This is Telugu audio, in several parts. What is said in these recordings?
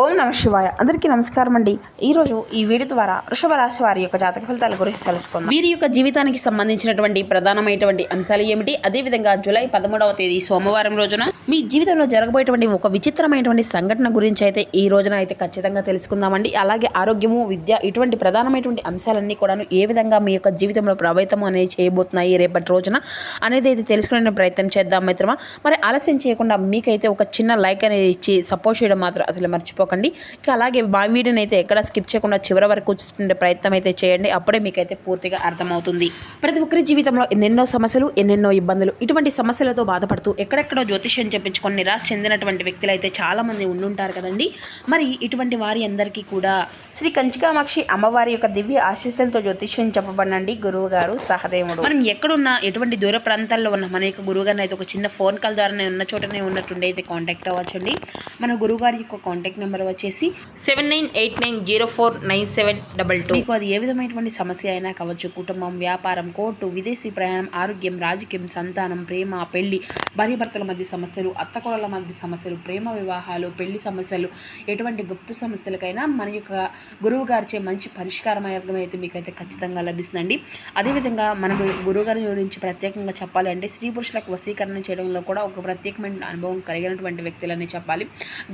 ఓం నమ శివాయ. అందరికీ నమస్కారం అండి. ఈరోజు ఈ వీడియో ద్వారా వృషభ రాశి వారి యొక్క జాతక ఫలితాల గురించి తెలుసుకుందాం. వీరి యొక్క జీవితానికి సంబంధించినటువంటి ప్రధానమైనటువంటి అంశాలు ఏమిటి, అదేవిధంగా జూలై 13వ తేదీ సోమవారం రోజున మీ జీవితంలో జరగబోయేటువంటి ఒక విచిత్రమైనటువంటి సంఘటన గురించి అయితే ఈ రోజున అయితే ఖచ్చితంగా తెలుసుకుందామండి. అలాగే ఆరోగ్యము, విద్య, ఇటువంటి ప్రధానమైనటువంటి అంశాలన్నీ కూడాను ఏ విధంగా మీ యొక్క జీవితంలో ప్రభావితం అనేది చేయబోతున్నాయి రేపటి రోజున అనేది అయితే తెలుసుకునే ప్రయత్నం చేద్దాం మిత్రమా. మరి ఆలస్యం చేయకుండా మీకైతే ఒక చిన్న లైక్ అనేది ఇచ్చి సపోర్ట్ చేయడం మాత్రం అసలు మర్చిపోకండి. ఇక అలాగే మా వీడియోని అయితే ఎక్కడ స్కిప్ చేయకుండా చివరి వరకు చూస్తుండే ప్రయత్నం అయితే చేయండి. అప్పుడే మీకైతే పూర్తిగా అర్థమవుతుంది. ప్రతి ఒక్కరి జీవితంలో ఎన్నెన్నో సమస్యలు, ఎన్నెన్నో ఇబ్బందులు, ఇటువంటి సమస్యలతో బాధపడుతూ ఎక్కడెక్కడో జ్యోతిష్యం చెప్పించుకొని నిరాశ చెందినటువంటి వ్యక్తులు అయితే చాలా మంది ఉండుంటారు కదండి. మరి ఇటువంటి వారి అందరికీ కూడా శ్రీ కంచికామాక్షి అమ్మవారి యొక్క దివ్య ఆశీస్సులతో జ్యోతిష్యం చెప్పబడినండి గురువు గారు సహదేవుడు. మనం ఎక్కడున్నా ఎటువంటి దూర ప్రాంతాల్లో ఉన్న మన యొక్క గురువు గారిని అయితే ఒక చిన్న ఫోన్ కాల్ ద్వారానే ఉన్న చోటనే ఉన్నట్టుండి అయితే కాంటాక్ట్ అవ్వచ్చండి. మన గురువుగారి యొక్క కాంటాక్ట్ నెంబర్ వచ్చేసి 7989049722. మీకు అది ఏ విధమైనటువంటి సమస్య అయినా కావచ్చు, కుటుంబం, వ్యాపారం, కోర్టు, విదేశీ ప్రయాణం, ఆరోగ్యం, రాజకీయం, సంతానం, ప్రేమ, పెళ్లి, భార్యాభర్తల మధ్య సమస్యలు, అత్తకోడల మధ్య సమస్యలు, ప్రేమ వివాహాలు, పెళ్లి సమస్యలు, ఎటువంటి గుప్త సమస్యలకైనా మన యొక్క గురువు గారిచే మంచి పరిష్కార మార్గం అయితే మీకైతే ఖచ్చితంగా లభిస్తుందండి. అదేవిధంగా మనకు గురువు గారి గురించి ప్రత్యేకంగా చెప్పాలి అంటే స్త్రీ పురుషులకు వశీకరణ చేయడంలో కూడా ఒక ప్రత్యేకమైన అనుభవం కలిగినటువంటి వ్యక్తులని చెప్పాలి.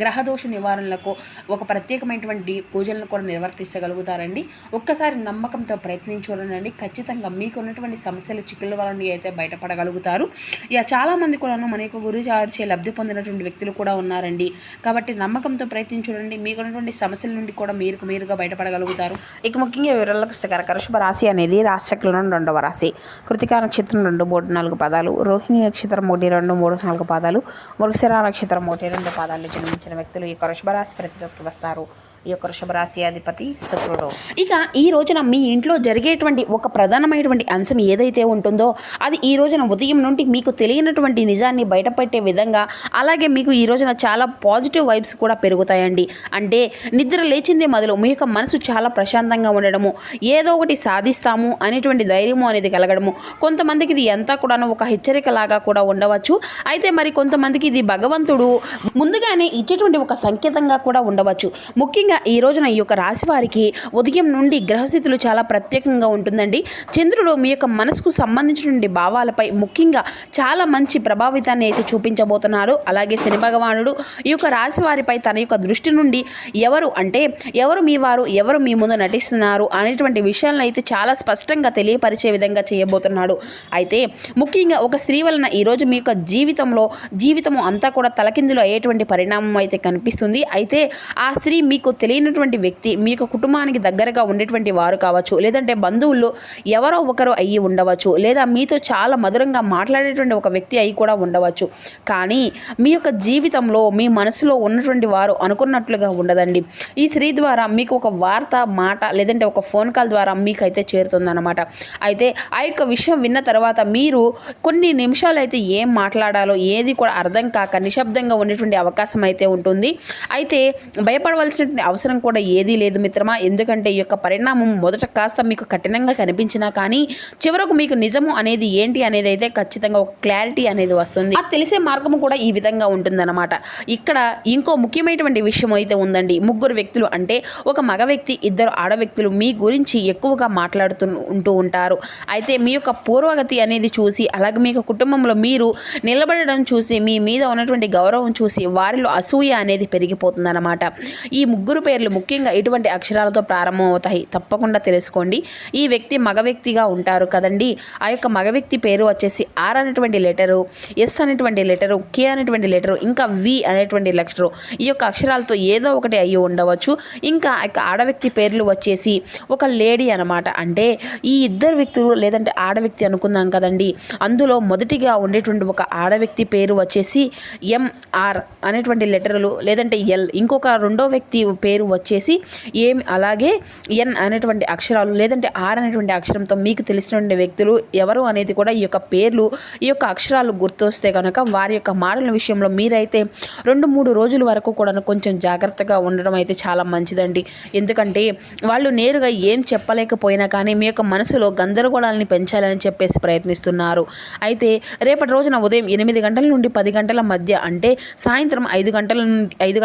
గ్రహదోష నివారణలకు ఒక ప్రత్యేకమైనటువంటి పూజలను కూడా నిర్వర్తించగలుగుతారండి. ఒక్కసారి నమ్మకంతో ప్రయత్నించుకోనండి, ఖచ్చితంగా మీకు ఉన్నటువంటి సమస్యలు, చిక్కుల వల్ల అయితే బయటపడగలుగుతారు. ఇక చాలామంది కూడా మన యొక్క గురువు గారిచే లబ్ధి పొందినటువంటి వ్యక్తులు కూడా ఉన్నారండి. కాబట్టి నమ్మకంతో ప్రయత్నించుకోండి, మీకు ఉన్నటువంటి సమస్యల నుండి కూడా మీరుగా బయటపడగలుగుతారు. ఇక ముఖ్యంగా వివరాలకు వృషభ రాశి అనేది రాశిచక్రంలో 2వ రాశి. కృతికా నక్షత్రం 2, 3, 4 పాదాలు, రోహిణి నక్షత్రం 1, 2, 3, 4 పాదాలు, మృగశిర నక్షత్రం 1, 2 పాదాలు జన్మించిన వ్యక్తులు ఈ యొక్క వృషభ రాశి ప్రతిలోకి వస్తారు. ఈ యొక్క వృషభ రాశి అధిపతి శుక్రుడు. ఇక ఈ రోజున మీ ఇంట్లో జరిగేటువంటి ఒక ప్రధానమైనటువంటి అంశం ఏదైతే ఉంటుందో అది ఈ రోజున ఉదయం నుండి మీకు తెలియనటువంటి నిజాన్ని బయటపెట్టే విధంగా, అలాగే మీకు ఈ రోజున చాలా పాజిటివ్ వైబ్స్ కూడా పెరుగుతాయండి. అంటే నిద్ర లేచిందే మొదలు మీ యొక్క మనసు చాలా ప్రశాంతంగా ఉండడము, ఏదో ఒకటి సాధిస్తాము అనేటువంటి ధైర్యము అనేది కలగడము. కొంతమందికి ఇది అంతా కూడా ఒక హెచ్చరిక లాగా కూడా ఉండవచ్చు. అయితే మరి కొంతమందికి ఇది భగవంతుడు ముందుగానే ఇచ్చేటువంటి ఒక సంకేతంగా కూడా ఉండవచ్చు. ముఖ్యంగా ఈ రోజున ఈ యొక్క రాశి వారికి ఉదయం నుండి గ్రహస్థితులు చాలా ప్రత్యేకంగా ఉంటుందండి. చంద్రుడు మీ యొక్క మనసుకు సంబంధించినటువంటి భావాలపై ముఖ్యంగా చాలా మంచి ప్రభావితాన్ని అయితే చూపించబోతున్నాడు. అలాగే శని భగవానుడు ఈ యొక్క రాశి వారిపై తన యొక్క దృష్టి నుండి ఎవరు మీ వారు, ఎవరు మీ ముందు నటిస్తున్నారు అనేటువంటి విషయాలను అయితే చాలా స్పష్టంగా తెలియపరిచే విధంగా చేయబోతున్నాడు. అయితే ముఖ్యంగా ఒక స్త్రీ వలన ఈరోజు మీ యొక్క జీవితము అంతా కూడా తలకిందులు అయ్యేటువంటి పరిణామం అయితే కనిపిస్తుంది. అయితే ఆ స్త్రీ మీకు తెలియనటువంటి వ్యక్తి, మీ యొక్క కుటుంబానికి దగ్గరగా ఉండేటువంటి వారు కావచ్చు, లేదంటే బంధువుల్లో ఎవరో ఒకరు అయ్యి ఉండవచ్చు, లేదా మీతో చాలా మధురంగా మాట్లాడేటువంటి ఒక వ్యక్తి అయి కూడా ఉండవచ్చు. కానీ మీ యొక్క జీవితంలో మీ మనసులో ఉన్నటువంటి వారు అనుకున్నట్లుగా ఉండదండి. ఈ స్త్రీ ద్వారా మీకు ఒక వార్త, మాట, లేదంటే ఒక ఫోన్ కాల్ ద్వారా మీకైతే చేరుతుందన్నమాట. అయితే ఆ యొక్క విషయం విన్న తర్వాత మీరు కొన్ని నిమిషాలు అయితే ఏం మాట్లాడాలో ఏది కూడా అర్థం కాక నిశ్శబ్దంగా ఉండేటువంటి అవకాశం అయితే ఉంటుంది. అయితే భయపడవలసినటువంటి అవసరం కూడా ఏదీ లేదు మిత్రమా. ఎందుకంటే ఈ యొక్క పరిణామం మొదట కాస్త మీకు కఠినంగా కనిపించినా కానీ చివరకు మీకు నిజము అనేది ఏంటి అనేది అయితే ఖచ్చితంగా ఒక క్లారిటీ అనేది వస్తుంది. ఆ తెలిసే మార్గం కూడా ఈ విధంగా ఉంటుందన్నమాట. ఇక్కడ ఇంకో ముఖ్యమైనటువంటి విషయం అయితే ఉందండి. 3 వ్యక్తులు అంటే ఒక మగ వ్యక్తి, 2 ఆడ వ్యక్తులు మీ గురించి ఎక్కువగా ఉంటూ ఉంటారు. అయితే మీ యొక్క పూర్వగతి అనేది చూసి, అలాగే మీ యొక్క కుటుంబంలో మీరు నిలబడడం చూసి, మీ మీద ఉన్నటువంటి గౌరవం చూసి వారిలో అసూయ అనేది పెరిగిపోతుందన్నమాట. ఈ 3 పేర్లు ముఖ్యంగా ఎటువంటి అక్షరాలతో ప్రారంభమవుతాయి తప్పకుండా తెలుసుకోండి. ఈ వ్యక్తి మగ వ్యక్తిగా ఉంటారు కదండి. ఆ యొక్క మగ వ్యక్తి పేరు వచ్చేసి ఆర్ అనేటువంటి లెటరు, ఎస్ అనేటువంటి లెటరు, కే అనేటువంటి లెటరు, ఇంకా వి అనేటువంటి లెటరు. ఈ యొక్క అక్షరాలతో ఏదో ఒకటి అయ్యి ఉండవచ్చు. ఇంకా ఆడ వ్యక్తి పేర్లు వచ్చేసి ఒక లేడీ అనమాట. అంటే ఈ 2 వ్యక్తులు లేదంటే ఆడ వ్యక్తి అనుకుందాం కదండి. అందులో మొదటిగా ఉండేటువంటి ఒక ఆడ వ్యక్తి పేరు వచ్చేసి ఎంఆర్ అనేటువంటి లెటర్లు, లేదంటే ఎల్. ఇంకొక రెండో వ్యక్తి పేరు వచ్చేసి అలాగే ఎన్ అనేటువంటి అక్షరాలు, లేదంటే ఆర్ అనేటువంటి అక్షరంతో మీకు తెలిసినటువంటి వ్యక్తులు ఎవరు అనేది కూడా ఈ యొక్క పేర్లు, ఈ యొక్క అక్షరాలు గుర్తొస్తే కనుక వారి యొక్క మాటల విషయంలో మీరైతే 2-3 రోజుల వరకు కూడా కొంచెం జాగ్రత్తగా ఉండడం అయితే చాలా మంచిదండి. ఎందుకంటే వాళ్ళు నేరుగా ఏం చెప్పలేకపోయినా కానీ మీ యొక్క మనసులో గందరగోళాలని పెంచాలని చెప్పేసి ప్రయత్నిస్తున్నారు. అయితే రేపటి రోజున ఉదయం 8 గంటల నుండి 10 గంటల మధ్య, అంటే సాయంత్రం 5 గంటల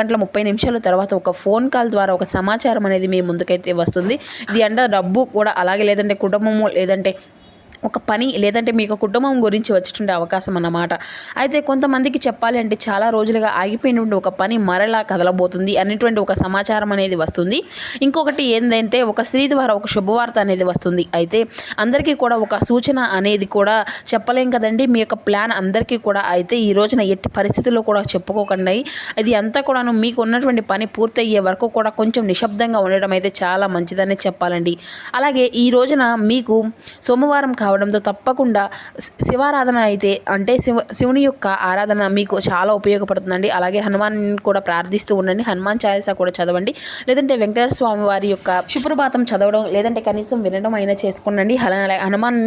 2 గంటల 30 నిమిషాల తర్వాత ఒక ఫోన్ కాల్ ద్వారా ఒక సమాచారం అనేది మీ ముందుకైతే వస్తుంది. ఇది అంటే డబ్బు కూడా అలాగే లేదంటే కుటుంబము లేదంటే ఒక పని లేదంటే మీకు కుటుంబం గురించి వచ్చేటువంటి అవకాశం అన్నమాట. అయితే కొంతమందికి చెప్పాలి అంటే చాలా రోజులుగా ఆగిపోయినటువంటి ఒక పని మరలా కదలబోతుంది అనేటువంటి ఒక సమాచారం అనేది వస్తుంది. ఇంకొకటి ఏంటంటే ఒక స్త్రీ ద్వారా ఒక శుభవార్త అనేది వస్తుంది. అయితే అందరికీ కూడా ఒక సూచన అనేది కూడా చెప్పలేం కదండి. మీ యొక్క ప్లాన్ అందరికీ కూడా అయితే ఈ రోజున ఎట్టి పరిస్థితుల్లో కూడా చెప్పుకోకండి. ఇది అంతా కూడాను మీకు ఉన్నటువంటి పని పూర్తయ్యే వరకు కూడా కొంచెం నిశ్శబ్దంగా ఉండడం అయితే చాలా మంచిదని చెప్పాలండి. అలాగే ఈ రోజున మీకు సోమవారం కావడంతో తప్పకుండా శివారాధన అయితే అంటే శివుని యొక్క ఆరాధన మీకు చాలా ఉపయోగపడుతుందండి. అలాగే హనుమాన్ కూడా ప్రార్థిస్తూ ఉండండి. హనుమాన్ చాలీసా కూడా చదవండి. లేదంటే వెంకటేశ్వర స్వామి వారి యొక్క సుప్రభాతం చదవడం లేదంటే కనీసం వినడం అయినా చేసుకోండి. హనుమాన్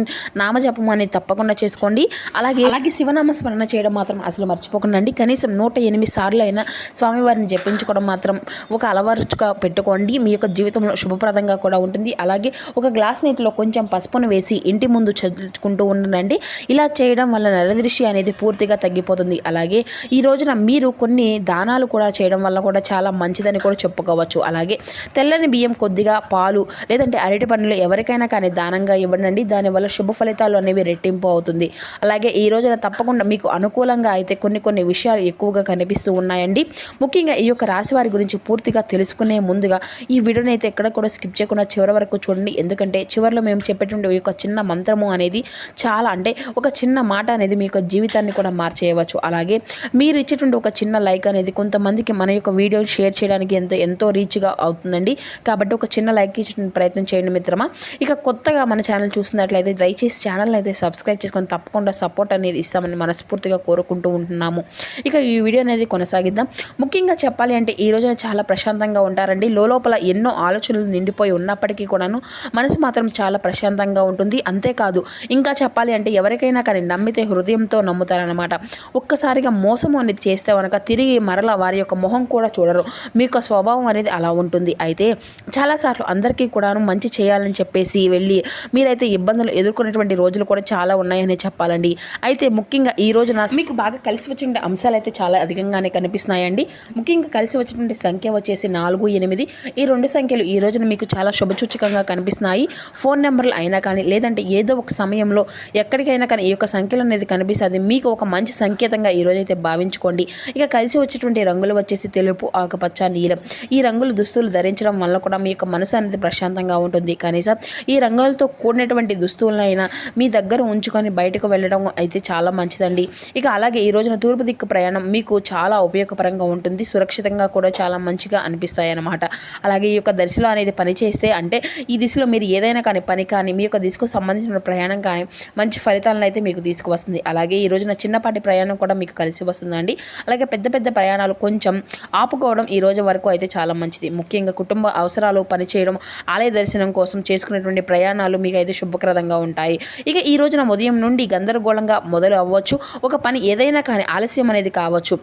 నామజపం అనేది తప్పకుండా చేసుకోండి. అలాగే శివనామ స్మరణ చేయడం మాత్రం అసలు మర్చిపోకండి. కనీసం 108 సార్లు అయినా స్వామివారిని జపించుకోవడం మాత్రం ఒక అలవాటుగా పెట్టుకోండి. మీ యొక్క జీవితంలో శుభప్రదంగా కూడా ఉంటుంది. అలాగే ఒక గ్లాస్ నీటిలో కొంచెం పసుపును వేసి ఇంటి ముందు చదువుకుంటూ ఉండండి. ఇలా చేయడం వల్ల నరదృష్టి అనేది పూర్తిగా తగ్గిపోతుంది. అలాగే ఈ రోజున మీరు కొన్ని దానాలు కూడా చేయడం వల్ల కూడా చాలా మంచిదని కూడా చెప్పుకోవచ్చు. అలాగే తెల్లని బియ్యం కొద్దిగా పాలు లేదంటే అరటి పండ్లు ఎవరికైనా కానీ దానంగా ఇవ్వండి. దానివల్ల శుభ ఫలితాలు అనేవి రెట్టింపు అవుతుంది. అలాగే ఈ రోజున తప్పకుండా మీకు అనుకూలంగా అయితే కొన్ని విషయాలు ఎక్కువగా కనిపిస్తూ ఉన్నాయండి. ముఖ్యంగా ఈ యొక్క రాశి వారి గురించి పూర్తిగా తెలుసుకునే ముందుగా ఈ వీడియోని అయితే ఎక్కడ కూడా స్కిప్ చేయకుండా చివరి వరకు చూడండి. ఎందుకంటే చివరిలో మేము చెప్పేటువంటి ఈ యొక్క చిన్న మంత్రము అనేది చాలా అంటే ఒక చిన్న మాట అనేది మీ యొక్క జీవితాన్ని కూడా మార్చేయవచ్చు. అలాగే మీరు ఇచ్చేటువంటి ఒక చిన్న లైక్ అనేది కొంతమందికి మన యొక్క వీడియో షేర్ చేయడానికి ఎంతో రీచ్గా అవుతుందండి. కాబట్టి ఒక చిన్న లైక్ ఇచ్చే ప్రయత్నం చేయండి మిత్రమా. ఇక కొత్తగా మన ఛానల్ చూస్తున్నట్లయితే దయచేసి ఛానల్ అయితే సబ్స్క్రైబ్ చేసుకొని తప్పకుండా సపోర్ట్ అనేది ఇస్తామని మనస్ఫూర్తిగా కోరుకుంటూ ఉంటున్నాము. ఇక ఈ వీడియో అనేది కొనసాగిద్దాం. ముఖ్యంగా చెప్పాలి అంటే ఈ రోజున చాలా ప్రశాంతంగా ఉంటారండి. లోపల ఎన్నో ఆలోచనలు నిండిపోయి ఉన్నప్పటికీ కూడాను మనసు మాత్రం చాలా ప్రశాంతంగా ఉంటుంది. అంతేకాదు ఇంకా చెప్పాలి అంటే ఎవరికైనా కానీ నమ్మితే హృదయంతో నమ్ముతారనమాట. ఒక్కసారిగా మోసం అనేది చేస్తే కనుక తిరిగి మరలా వారి యొక్క మొహం కూడా చూడరు. మీ యొక్క స్వభావం అనేది అలా ఉంటుంది. అయితే చాలాసార్లు అందరికీ కూడాను మంచి చేయాలని చెప్పేసి వెళ్ళి మీరైతే ఇబ్బందులు ఎదుర్కొనేటువంటి రోజులు కూడా చాలా ఉన్నాయని చెప్పాలండి. అయితే ముఖ్యంగా ఈ రోజున మీకు బాగా కలిసి వచ్చిన అంశాలు అయితే చాలా అధికంగానే కనిపిస్తున్నాయండి. ముఖ్యంగా కలిసి వచ్చినటువంటి సంఖ్య వచ్చేసి 4, 8. ఈ 2 సంఖ్యలు ఈ రోజున మీకు చాలా శుభసూచకంగా కనిపిస్తున్నాయి. ఫోన్ నెంబర్లు అయినా కానీ లేదంటే ఏదో ఒక సమయంలో ఎక్కడికైనా కానీ ఈ యొక్క సంఖ్యలు అనేది కనిపిస్తుంది. మీకు ఒక మంచి సంకేతంగా ఈరోజైతే భావించుకోండి. ఇక కలిసి వచ్చేటువంటి రంగులు వచ్చేసి తెలుపు, ఆకుపచ్చ, నీలం. ఈ రంగుల దుస్తులు ధరించడం వల్ల కూడా మీ యొక్క మనసు అనేది ప్రశాంతంగా ఉంటుంది. కనీసం ఈ రంగులతో కూడినటువంటి దుస్తువులైనా మీ దగ్గర ఉంచుకొని బయటకు వెళ్ళడం అయితే చాలా మంచిదండి. ఇక అలాగే ఈ రోజున తూర్పు దిక్కు ప్రయాణం మీకు చాలా ఉపయోగకరంగా ఉంటుంది. సురక్షితంగా కూడా చాలా మంచిగా అనిపిస్తాయి అన్నమాట. అలాగే ఈ యొక్క దశలో అనేది పని చేస్తే అంటే ఈ దిశలో మీరు ఏదైనా కానీ పని కానీ మీ యొక్క దిశకు సంబంధించిన ప్రయాణం కానీ మంచి ఫలితాలను అయితే మీకు తీసుకువస్తుంది. అలాగే ఈ రోజున చిన్నపాటి ప్రయాణం కూడా మీకు కలిసి వస్తుందండి. అలాగే పెద్ద ప్రయాణాలు కొంచెం ఆపుకోవడం ఈ రోజు వరకు అయితే చాలా మంచిది. ముఖ్యంగా కుటుంబ అవసరాలు పనిచేయడం ఆలయ దర్శనం కోసం చేసుకునేటువంటి ప్రయాణాలు మీకు అయితే శుభప్రదంగా ఉంటాయి. ఇక ఈ రోజున ఉదయం నుండి గందరగోళంగా మొదలు అవ్వచ్చు. ఒక పని ఏదైనా కానీ ఆలస్యం అనేది కావచ్చు.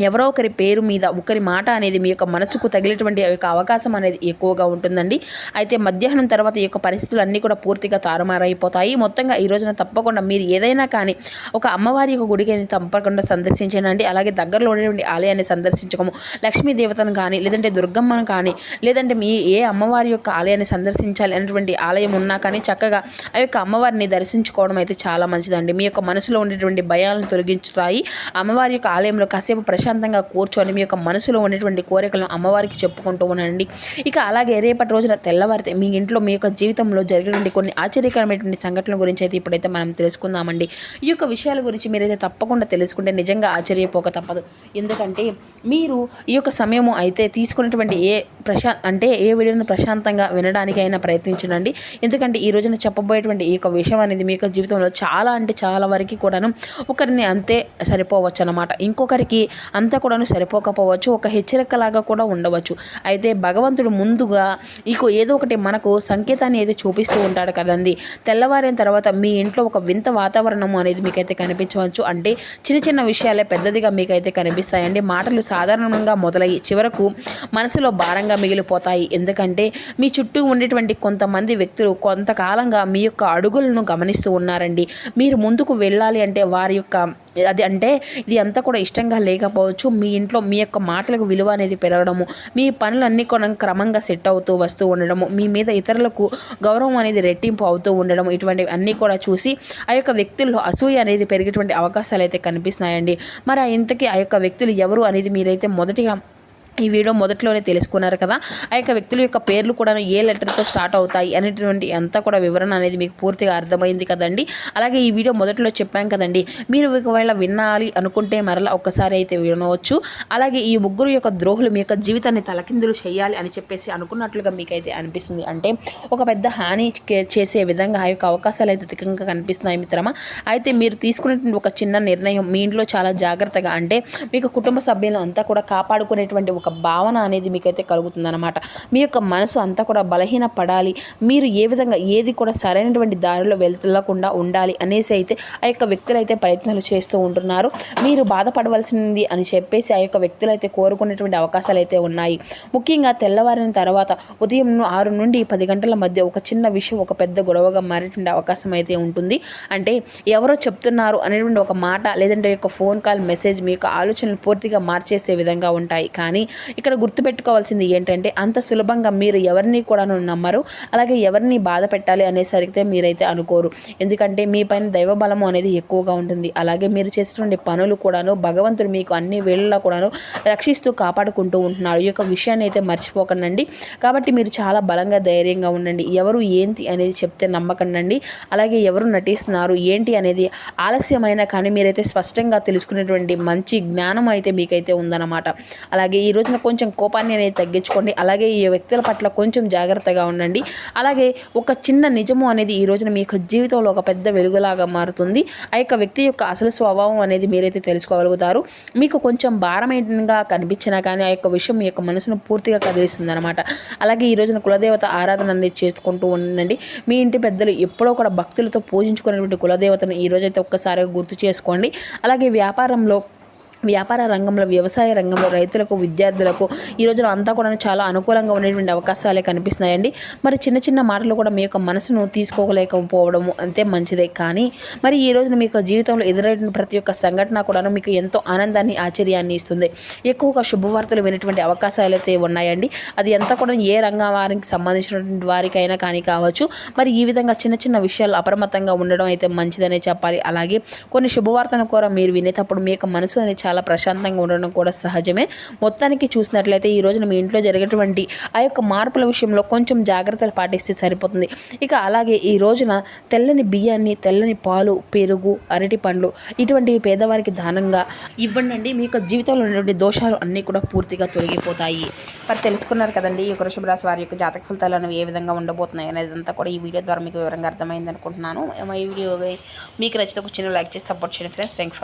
ఎవరో ఒకరి పేరు మీద ఒకరి మాట అనేది మీ యొక్క మనసుకు తగిలేటువంటి యొక్క అవకాశం అనేది ఎక్కువగా ఉంటుందండి. అయితే మధ్యాహ్నం తర్వాత ఈ యొక్క పరిస్థితులు అన్నీ కూడా పూర్తిగా తారుమారైపోతాయి. మొత్తంగా ఈ రోజున తప్పకుండా మీరు ఏదైనా కానీ ఒక అమ్మవారి యొక్క గుడికి తప్పకుండా సందర్శించండి. అలాగే దగ్గరలో ఉండేటువంటి ఆలయాన్ని సందర్శించకము, లక్ష్మీ దేవతను కానీ లేదంటే దుర్గమ్మను కానీ లేదంటే మీ ఏ అమ్మవారి యొక్క ఆలయాన్ని సందర్శించాలి అనేటువంటి ఆలయం ఉన్నా కానీ చక్కగా ఆ యొక్క అమ్మవారిని దర్శించుకోవడం అయితే చాలా మంచిదండి. మీ యొక్క మనసులో ఉండేటువంటి భయాలను తొలగించుతాయి. అమ్మవారి యొక్క ఆలయంలో కాసేపు ప్రశాంతంగా కూర్చొని మీ యొక్క మనసులో ఉన్నటువంటి కోరికలను అమ్మవారికి చెప్పుకుంటూ ఉండండి. ఇక అలాగే రేపటి రోజున తెల్లవారితే మీ ఇంట్లో మీ యొక్క జీవితంలో జరిగినటువంటి కొన్ని ఆశ్చర్యకరమైనటువంటి సంఘటనల గురించి అయితే ఇప్పుడైతే మనం తెలుసుకుందామండి. ఈ యొక్క విషయాల గురించి మీరైతే తప్పకుండా తెలుసుకుంటే నిజంగా ఆశ్చర్యపోక తప్పదు. ఎందుకంటే మీరు ఈ యొక్క సమయము అయితే తీసుకున్నటువంటి ఏ వీడియోను ప్రశాంతంగా వినడానికైనా ప్రయత్నించండి. ఎందుకంటే ఈ రోజున చెప్పబోయేటువంటి ఈ యొక్క విషయం అనేది మీ యొక్క జీవితంలో చాలా అంటే చాలా వరకు కూడాను ఒకరిని అంతే సరిపోవచ్చు అన్నమాట. ఇంకొకరికి అంతా కూడాను సరిపోకపోవచ్చు. ఒక హెచ్చరికలాగా కూడా ఉండవచ్చు. అయితే భగవంతుడు ముందుగా ఏదో ఒకటి మనకు సంకేతాన్ని అయితే చూపిస్తూ ఉంటాడు కదండి. తెల్లవారిన తర్వాత మీ ఇంట్లో ఒక వింత వాతావరణం అనేది మీకైతే కనిపించవచ్చు. అంటే చిన్న విషయాలే పెద్దదిగా మీకైతే కనిపిస్తాయండి. మాటలు సాధారణంగా మొదలయ్యి చివరకు మనసులో భారంగా నిరాశంగా మిగిలిపోతాయి. ఎందుకంటే మీ చుట్టూ ఉండేటువంటి కొంతమంది వ్యక్తులు కొంతకాలంగా మీ యొక్క అడుగులను గమనిస్తూ ఉన్నారండి. మీరు ముందుకు వెళ్ళాలి అంటే వారి యొక్క ఇది అంతా కూడా ఇష్టంగా లేకపోవచ్చు. మీ ఇంట్లో మీ యొక్క మాటలకు విలువ అనేది పెరగడము, మీ పనులన్నీ కూడా క్రమంగా సెట్ అవుతూ వస్తూ ఉండడము, మీ మీద ఇతరులకు గౌరవం అనేది రెట్టింపు అవుతూ ఉండడం, ఇటువంటివి అన్నీ కూడా చూసి ఆ యొక్క వ్యక్తుల్లో అసూయ అనేది పెరిగేటువంటి అవకాశాలు అయితే కనిపిస్తున్నాయండి. మరి ఇంతకీ ఆ యొక్క వ్యక్తులు ఎవరు అనేది మీరైతే మొదటిగా ఈ వీడియో మొదట్లోనే తెలుసుకున్నారు కదా. ఆ యొక్క వ్యక్తుల యొక్క పేర్లు కూడా ఏ లెటర్తో స్టార్ట్ అవుతాయి అనేటువంటి అంతా కూడా వివరణ అనేది మీకు పూర్తిగా అర్థమైంది కదండి. అలాగే ఈ వీడియో మొదట్లో చెప్పాం కదండి, మీరు ఒకవేళ వినాలి అనుకుంటే మరలా ఒక్కసారి అయితే వినవచ్చు. అలాగే ఈ ముగ్గురు యొక్క ద్రోహులు మీ యొక్క జీవితాన్ని తలకిందులు చేయాలి అని చెప్పేసి అనుకున్నట్లుగా మీకైతే అనిపిస్తుంది. అంటే ఒక పెద్ద హాని చేసే విధంగా ఆ యొక్క అవకాశాలు అయితే అధికంగా కనిపిస్తున్నాయి మిత్రమా. అయితే మీరు తీసుకునేటువంటి ఒక చిన్న నిర్ణయం మీ ఇంట్లో చాలా జాగ్రత్తగా, అంటే మీకు కుటుంబ సభ్యులను అంతా కూడా కాపాడుకునేటువంటి ఒక భావన అనేది మీకైతే కలుగుతుందన్నమాట. మీ యొక్క మనసు అంతా కూడా బలహీన పడాలి, మీరు ఏ విధంగా ఏది కూడా సరైనటువంటి దారిలో వెళ్లకుండా ఉండాలి అనేసి అయితే ఆ యొక్క వ్యక్తులు అయితే ప్రయత్నాలు చేస్తూ ఉంటున్నారు. మీరు బాధపడవలసింది అని చెప్పేసి ఆ యొక్క వ్యక్తులు అయితే కోరుకునేటువంటి అవకాశాలు అయితే ఉన్నాయి. ముఖ్యంగా తెల్లవారిన తర్వాత ఉదయం 6 నుండి 10 గంటల మధ్య ఒక చిన్న విషయం ఒక పెద్ద గొడవగా మారేటువంటి అవకాశం అయితే ఉంటుంది. అంటే ఎవరో చెప్తున్నారు అనేటువంటి ఒక మాట, లేదంటే యొక్క ఫోన్ కాల్, మెసేజ్ మీ యొక్క ఆలోచనలు పూర్తిగా మార్చేసే విధంగా ఉంటాయి. కానీ ఇక్కడ గుర్తుపెట్టుకోవాల్సింది ఏంటంటే, అంత సులభంగా మీరు ఎవరిని కూడా నమ్మరు, అలాగే ఎవరిని బాధ పెట్టాలి అనేసరికి మీరైతే అనుకోరు. ఎందుకంటే మీ పైన దైవ బలము అనేది ఎక్కువగా ఉంటుంది. అలాగే మీరు చేసేటువంటి పనులు కూడాను భగవంతుడు మీకు అన్ని వేళల్లో కూడాను రక్షిస్తూ కాపాడుకుంటూ ఉంటున్నాడు. ఈ యొక్క విషయాన్ని అయితే మర్చిపోకండి. కాబట్టి మీరు చాలా బలంగా ధైర్యంగా ఉండండి. ఎవరు ఏంటి అనేది చెప్తే నమ్మకండి. అలాగే ఎవరు నటిస్తున్నారు ఏంటి అనేది ఆలస్యమైనా కానీ మీరైతే స్పష్టంగా తెలుసుకునేటువంటి మంచి జ్ఞానం అయితే మీకైతే ఉందన్నమాట. అలాగే ఈ రోజున కొంచెం కోపాన్ని అనేది తగ్గించుకోండి. అలాగే ఈ వ్యక్తుల పట్ల కొంచెం జాగ్రత్తగా ఉండండి. అలాగే ఒక చిన్న నిజము అనేది ఈ రోజున మీ యొక్క జీవితంలో ఒక పెద్ద వెలుగులాగా మారుతుంది. ఆ యొక్క వ్యక్తి యొక్క అసలు స్వభావం అనేది మీరైతే తెలుసుకోగలుగుతారు. మీకు కొంచెం భారమైనగా కనిపించినా కానీ ఆ యొక్క విషయం మీ యొక్క మనసును పూర్తిగా కదిలిస్తుంది అనమాట. అలాగే ఈ రోజున కులదేవత ఆరాధన అనేది చేసుకుంటూ ఉండండి. మీ ఇంటి పెద్దలు ఎప్పుడో కూడా భక్తులతో పూజించుకునేటువంటి కులదేవతను ఈ రోజైతే ఒక్కసారిగా గుర్తు చేసుకోండి. అలాగే వ్యాపార రంగంలో, వ్యవసాయ రంగంలో రైతులకు, విద్యార్థులకు ఈ రోజున అంతా కూడా చాలా అనుకూలంగా ఉండేటువంటి అవకాశాలే కనిపిస్తున్నాయండి. మరి చిన్న చిన్న మాటలు కూడా మీ యొక్క మనసును తీసుకోలేకపోవడము అంతే మంచిదే. కానీ మరి ఈ రోజున మీ యొక్క జీవితంలో ఎదురైన ప్రతి ఒక్క సంఘటన కూడా మీకు ఎంతో ఆనందాన్ని, ఆశ్చర్యాన్ని ఇస్తుంది. ఎక్కువగా శుభవార్తలు వినేటువంటి అవకాశాలు అయితే ఉన్నాయండి. అది అంతా కూడా ఏ రంగం వారికి సంబంధించినటువంటి వారికైనా కానీ కావచ్చు. మరి ఈ విధంగా చిన్న చిన్న విషయాలు అప్రమత్తంగా ఉండడం అయితే మంచిదనే చెప్పాలి. అలాగే కొన్ని శుభవార్తను కూడా మీరు వినేటప్పుడు మీ యొక్క మనసు అనేది చాలా ప్రశాంతంగా ఉండడం కూడా సహజమే. మొత్తానికి చూసినట్లయితే ఈ రోజున మీ ఇంట్లో జరిగేటువంటి ఆ యొక్క మార్పుల విషయంలో కొంచెం జాగ్రత్తలు పాటిస్తే సరిపోతుంది. ఇక అలాగే ఈ రోజున తెల్లని బియ్యాన్ని, తెల్లని పాలు, పెరుగు, అరటి పండ్లు ఇటువంటివి పేదవారికి దానంగా ఇవ్వండి. మీ యొక్క జీవితంలో ఉన్నటువంటి దోషాలు అన్నీ కూడా పూర్తిగా తొలగిపోతాయి. మరి తెలుసుకున్నారు కదండి ఈ యొక్క వృషభ రాశి వారి యొక్క జాతక ఫలితాలు అనేవి ఏ విధంగా ఉండబోతున్నాయి అనేది అంతా కూడా ఈ వీడియో ద్వారా మీకు వివరంగా అర్థమైంది అనుకుంటున్నాను. ఈ వీడియో మీకు నచ్చితే ఒక చిన్న లైక్ చేసి సపోర్ట్ చేయండి ఫ్రెండ్స్. Thank you.